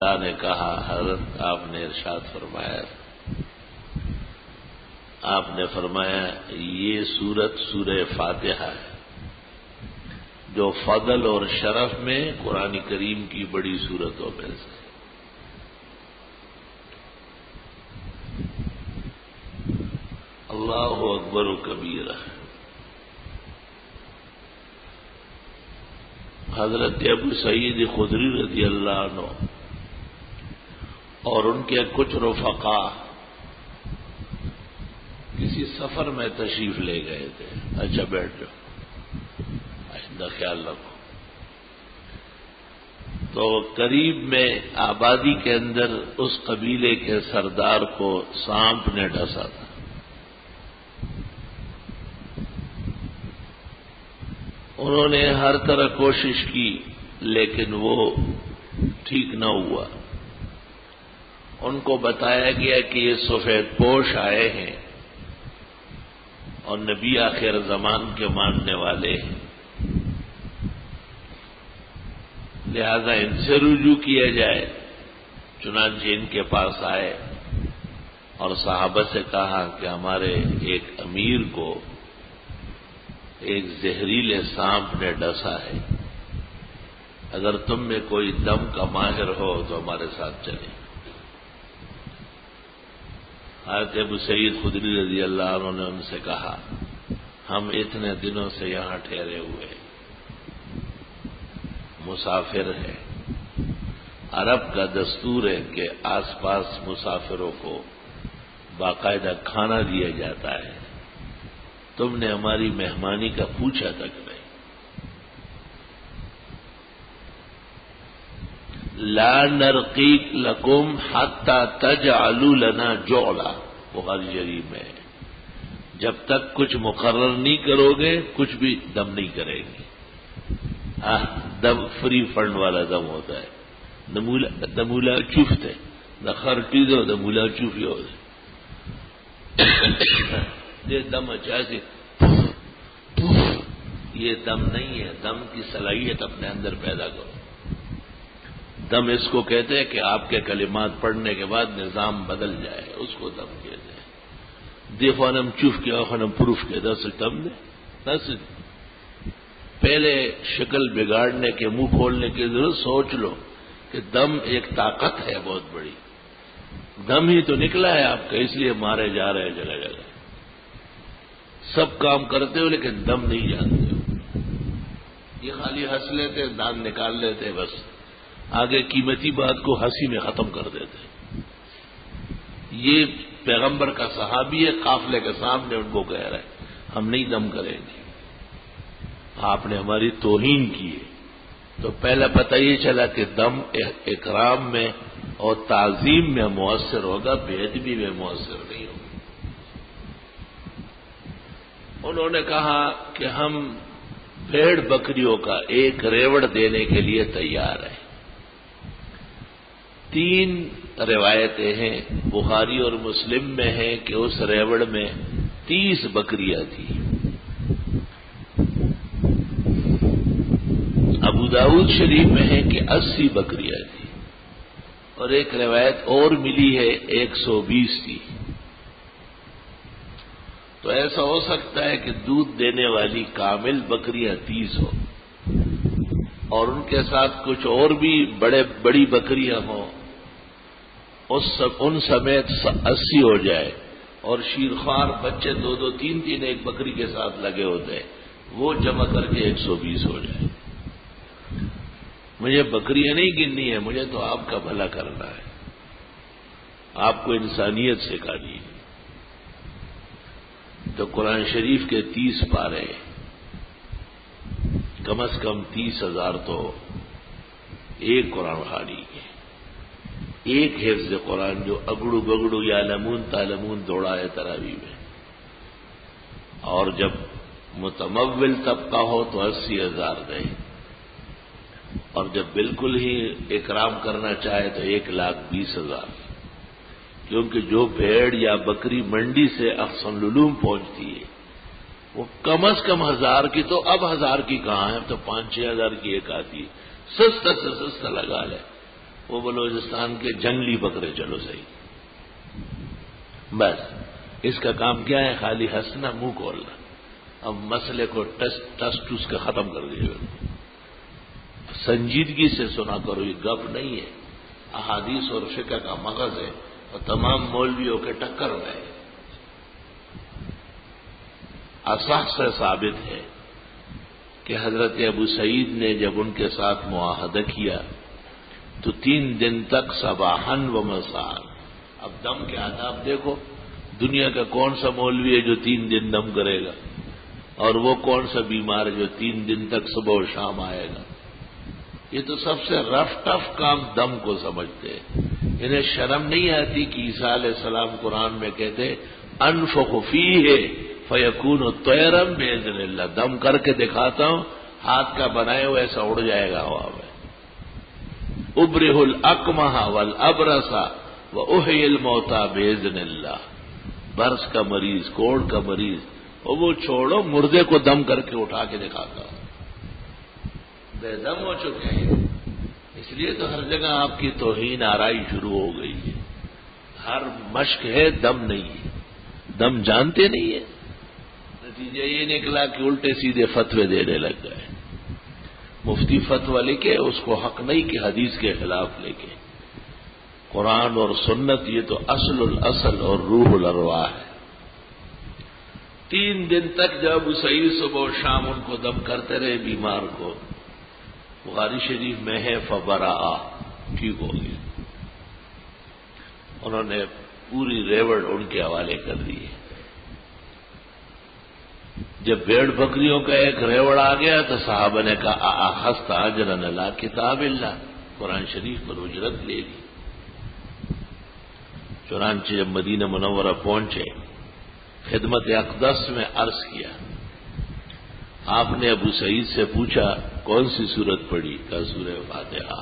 اللہ نے کہا، حضرت آپ نے ارشاد فرمایا، آپ نے فرمایا یہ سورت سورہ فاتحہ ہے، جو فضل اور شرف میں قرآن کریم کی بڑی سورتوں میں سے۔ اللہ اکبر و کبیرہ۔ حضرت ابو سعید خدری رضی اللہ عنہ اور ان کے کچھ رفقا کسی سفر میں تشریف لے گئے تھے۔ اچھا بیٹھ جاؤ، آئندہ خیال رکھو۔ تو قریب میں آبادی کے اندر اس قبیلے کے سردار کو سانپ نے ڈسا تھا۔ انہوں نے ہر طرح کوشش کی لیکن وہ ٹھیک نہ ہوا۔ ان کو بتایا گیا کہ یہ سفید پوش آئے ہیں اور نبی آخر زمان کے ماننے والے ہیں، لہذا ان سے رجوع کیا جائے۔ چنانچہ ان کے پاس آئے اور صحابہ سے کہا کہ ہمارے ایک امیر کو ایک زہریلے سانپ نے ڈسا ہے، اگر تم میں کوئی دم کا ماہر ہو تو ہمارے ساتھ چلے۔ حضرت ابو سعید خدری رضی اللہ عنہ نے ان سے کہا، ہم اتنے دنوں سے یہاں ٹھہرے ہوئے مسافر ہیں، عرب کا دستور ہے کہ آس پاس مسافروں کو باقاعدہ کھانا دیا جاتا ہے، تم نے ہماری مہمانی کا پوچھا تک نہیں۔ لا نرقیق لکم حتی تجعلوا لنا جعلا، بخاری شریف میں جب تک کچھ مقرر نہیں کرو گے کچھ بھی دم نہیں کرے گی۔ دم فری فنڈ والا دم ہوتا ہے، دمولا چفت ہے، نہ خرٹی دو دمولا چوفی ہو یہ دم اچھا یہ دم نہیں ہے، دم کی صلاحیت اپنے اندر پیدا کرو۔ دم اس کو کہتے ہیں کہ آپ کے کلمات پڑھنے کے بعد نظام بدل جائے، اس کو دم کہتے ہیں۔ دیفانم چوف کے خانم پروف کے دس دم نے دس پہلے شکل بگاڑنے کے منہ کھولنے کی ضرورت سوچ لو کہ دم ایک طاقت ہے بہت بڑی۔ دم ہی تو نکلا ہے آپ کا، اس لیے مارے جا رہے ہیں جگہ جگہ۔ سب کام کرتے ہو لیکن دم نہیں جانتے ہو، یہ خالی ہنس لیتے، دان نکال لیتے، بس آگے قیمتی بات کو ہنسی میں ختم کر دیتے۔ یہ پیغمبر کا صحابی ہے، قافلے کے سامنے ان کو کہہ رہا ہے ہم نہیں دم کریں گے، آپ نے ہماری توہین کی ہے۔ تو پہلا پتہ یہ چلا کہ دم اکرام میں اور تعظیم میں مؤثر ہوگا، بے ادبی میں مؤثر نہیں ہوگا۔ انہوں نے کہا کہ ہم بھیڑ بکریوں کا ایک ریوڑ دینے کے لیے تیار ہیں۔ 3 روایتیں ہیں، بخاری اور مسلم میں ہیں کہ اس ریوڑ میں 30 بکریاں تھیں۔ ابو داؤد شریف میں ہے کہ 80 بکریاں تھیں، اور ایک روایت اور ملی ہے 120 تھی۔ تو ایسا ہو سکتا ہے کہ دودھ دینے والی کامل بکریاں 30 ہو اور ان کے ساتھ کچھ اور بھی بڑی بکریاں ہوں، ان سمیت 80 ہو جائے، اور شیرخوار بچے 2 3 ایک بکری کے ساتھ لگے ہوتے ہیں، وہ جمع کر کے 120 ہو جائے۔ مجھے بکریاں نہیں گننی ہے، مجھے تو آپ کا بھلا کرنا ہے، آپ کو انسانیت سکھانی ہے۔ تو قرآن شریف کے 30 پارے، کم از کم 30,000 تو ایک قرآن خوانی کے، ایک حفظ قرآن جو اگڑو بگڑو یا لمون تالمون دوڑا ہے تراویح میں، اور جب متمول طبقہ ہو تو 80,000 دے، اور جب بالکل ہی اکرام کرنا چاہے تو 1,20,000، کیونکہ جو بھیڑ یا بکری منڈی سے احسن العلوم پہنچتی ہے وہ کم از کم 1,000 کی، تو اب 1,000 کی کہاں ہے، تو 5-6 ہزار کی ایک آتی ہے، سستا سے سستا لگا لے، وہ بلوچستان کے جنگلی بکرے چلو صحیح. بس اس کا کام کیا ہے؟ خالی ہنسنا، منہ کھولنا. اب مسئلے کو ٹس ٹس کا ختم کر دیے. سنجیدگی سے سنا کرو، یہ گپ نہیں ہے. احادیث اور فقہ کا مغز ہے اور تمام مولویوں کے ٹکر میں اصح سے ثابت ہے کہ حضرت ابو سعید نے جب ان کے ساتھ معاہدہ کیا تو 3 دن تک صباحاً و مساء. اب دم کے آداب دیکھو، دنیا کا کون سا مولوی ہے جو 3 دن دم کرے گا؟ اور وہ کون سا بیمار ہے جو 3 دن تک صبح و شام آئے گا؟ یہ تو سب سے رف ٹف کام دم کو سمجھتے ہیں. انہیں شرم نہیں آتی کہ عیسیٰ علیہ السلام قرآن میں کہتے انفخ فیہ فیکون طیرا باذن اللہ. دم کر کے دکھاتا ہوں، ہاتھ کا بنائے ہوا ایسا اڑ جائے گا ہوا میں. ابرہ الاکمہ والابرص واحیی الموتى باذن اللہ. برس کا مریض، کوڑ کا مریض، اور وہ چھوڑو، مردے کو دم کر کے اٹھا کے دکھاتا ہوں. بے دم ہو چکے ہیں. اس لیے تو ہر جگہ آپ کی توہین آرائی شروع ہو گئی ہے. ہر مشق ہے، دم نہیں ہے. دم جانتے نہیں ہے. نتیجہ یہ نکلا کہ الٹے سیدھے فتوے دینے لگ گئے. مفتی فتویٰ لکھے، اس کو حق نہیں کہ حدیث کے خلاف لکھے. قرآن اور سنت یہ تو اصل الاصل اور روح الارواح ہے. 3 دن تک جب صحیح صبح و شام ان کو دم کرتے رہے بیمار کو. بخاری شریف میں ہے فبرآ، ٹھیک ہو گیا. انہوں نے پوری ریوڑ ان کے حوالے کر دی. جب بھیڑ بکریوں کا ایک ریوڑ آ گیا تو صحابہ نے کہا اخذت اجرا علی کتاب اللہ، قرآن شریف پر اجرت لے لی. چنانچہ جب مدینہ منورہ پہنچے، خدمت اقدس میں عرض کیا. آپ نے ابو سعید سے پوچھا کون سی سورت پڑھی؟ کہا سورہ فاتحہ.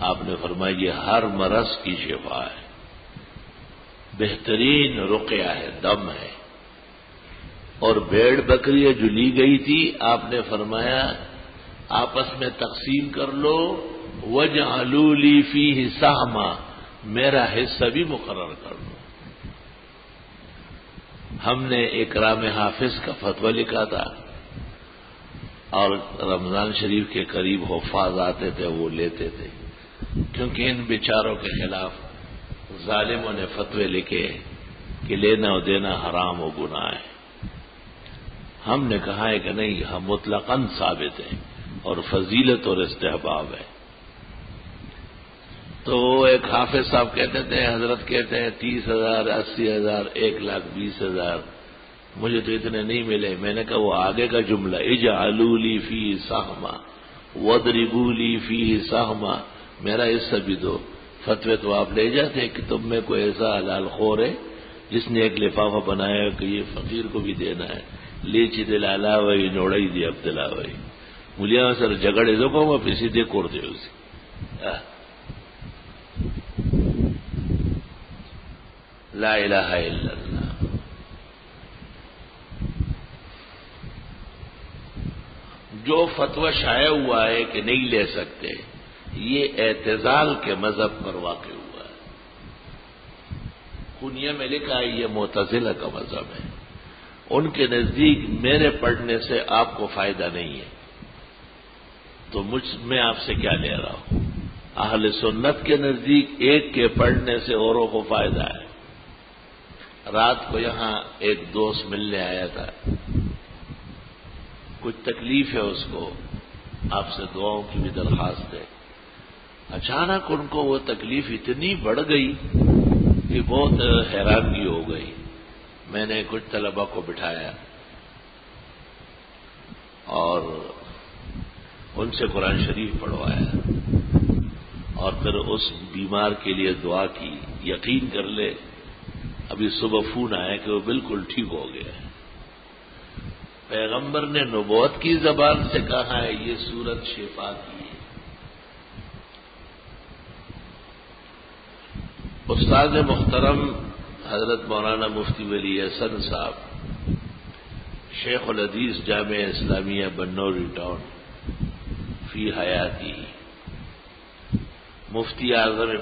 آپ نے فرمایا یہ ہر مرض کی شفا ہے، بہترین رقیہ ہے، دم ہے. اور بھیڑ بکریاں جو لی گئی تھی آپ نے فرمایا آپس میں تقسیم کر لو، وَاجْعَلُوا لِي فِيهِ سَهْمًا، میرا حصہ بھی مقرر کر لو. ہم نے اکرام حافظ کا فتویٰ لکھا تھا اور رمضان شریف کے قریب حفاظ آتے تھے، وہ لیتے تھے، کیونکہ ان بیچاروں کے خلاف ظالموں نے فتوے لکھے کہ لینا و دینا حرام و گناہ ہے. ہم نے کہا ہے کہ نہیں، ہم مطلقاً ثابت ہیں اور فضیلت اور استحباب ہے. تو ایک حافظ صاحب کہتے تھے، حضرت کہتے ہیں 30,000 80,000 1,20,000، مجھے تو اتنے نہیں ملے. میں نے کہا وہ آگے کا جملہ اجعلوا لی فیہ سہما واضربوا لی فیہ سہما، میرا حصہ بھی دو. فتوے تو آپ لے جاتے کہ تم میں کوئی ایسا حلال خور ہے جس نے ایک لفافہ بنایا کہ یہ فقیر کو بھی دینا ہے. لیچی دلالا وہی نوڑائی دی ابتلا وہی ملیا سر جگڑے دو کو میں پیسی دے کوڑ دے اسے. لا الہ الا اللہ. جو فتویٰ شائع ہوا ہے کہ نہیں لے سکتے، یہ اعتزال کے مذہب پر واقع ہوا ہے. کنیہ میں لکھا ہے یہ معتزلہ کا مذہب ہے. ان کے نزدیک میرے پڑھنے سے آپ کو فائدہ نہیں ہے، تو میں آپ سے کیا لے رہا ہوں. اہل سنت کے نزدیک ایک کے پڑھنے سے اوروں کو فائدہ ہے. رات کو یہاں ایک دوست ملنے آیا تھا، کچھ تکلیف ہے اس کو، آپ سے دعاؤں کی بھی درخواست ہے. اچانک ان کو وہ تکلیف اتنی بڑھ گئی کہ بہت حیرانگی ہو گئی. میں نے کچھ طلباء کو بٹھایا اور ان سے قرآن شریف پڑھوایا اور پھر اس بیمار کے لیے دعا کی. یقین کر لے ابھی صبح فون آیا کہ وہ بالکل ٹھیک ہو گیا. پیغمبر نے نبوت کی زبان سے کہا ہے یہ سورت شفا کی ہے. استاد محترم حضرت مولانا مفتی ولی احسن صاحب، شیخ الحدیث جامعہ اسلامیہ بنوری ٹاؤن فی حیاتی، مفتی اعظم